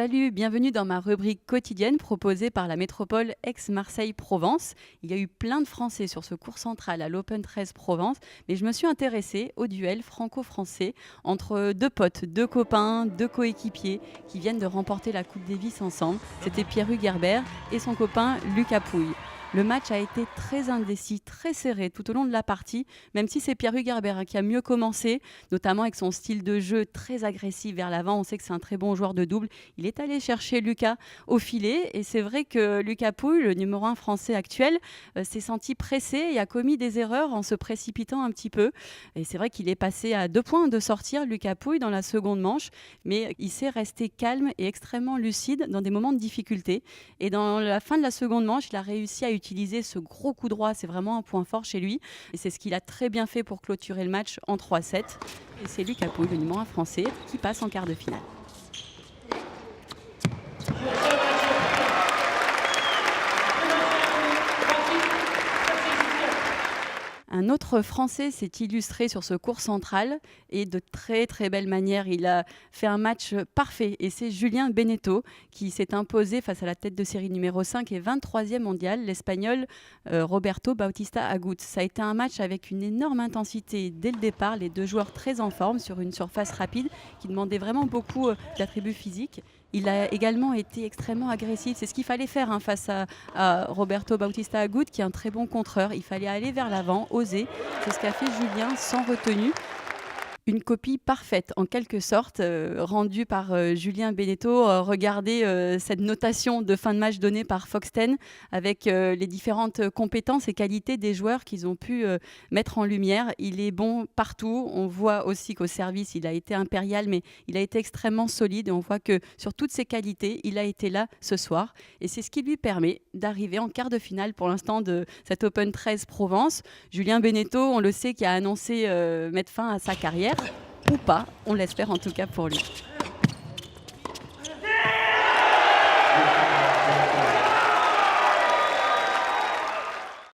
Salut, bienvenue dans ma rubrique quotidienne proposée par la métropole Aix-Marseille-Provence. Il y a eu plein de Français sur ce cours central à l'Open 13 Provence, mais je me suis intéressée au duel franco-français entre deux potes, deux copains, deux coéquipiers qui viennent de remporter la Coupe Davis ensemble. C'était Pierre-Hugues Herbert et son copain Lucas Pouille. Le match a été très indécis, très serré tout au long de la partie, même si c'est Pierre-Hugues Herbert qui a mieux commencé, notamment avec son style de jeu très agressif vers l'avant. On sait que c'est un très bon joueur de double. Il est allé chercher Lucas au filet et c'est vrai que Lucas Pouille, le numéro 1 français actuel, s'est senti pressé et a commis des erreurs en se précipitant un petit peu. Et c'est vrai qu'il est passé à 2 points de sortir, Lucas Pouille, dans la seconde manche, mais il s'est resté calme et extrêmement lucide dans des moments de difficulté. Et dans la fin de la seconde manche, il a réussi à utiliser ce gros coup droit. C'est vraiment un point fort chez lui. Et c'est ce qu'il a très bien fait pour clôturer le match en 3-7. Et c'est Lucas Pouille, le numéro 1 français, qui passe en quart de finale. Un autre Français s'est illustré sur ce cours central et de très très belle manière. Il a fait un match parfait et c'est Julien Benneteau qui s'est imposé face à la tête de série numéro 5 et 23e mondial, l'Espagnol Roberto Bautista Agut. Ça a été un match avec une énorme intensité dès le départ, les deux joueurs très en forme sur une surface rapide qui demandait vraiment beaucoup d'attributs physiques. Il a également été extrêmement agressif. C'est ce qu'il fallait faire face à Roberto Bautista Agut, qui est un très bon contreur. Il fallait aller vers l'avant, oser. C'est ce qu'a fait Julien sans retenue. Une copie parfaite, en quelque sorte, rendue par Julien Benneteau. Regardez cette notation de fin de match donnée par Fox 10 avec les différentes compétences et qualités des joueurs qu'ils ont pu mettre en lumière. Il est bon partout. On voit aussi qu'au service, il a été impérial, mais il a été extrêmement solide. Et on voit que sur toutes ses qualités, il a été là ce soir. Et c'est ce qui lui permet d'arriver en quart de finale pour l'instant de cette Open 13 Provence. Julien Benneteau, on le sait, qui a annoncé mettre fin à sa carrière. Ou pas, on l'espère en tout cas pour lui.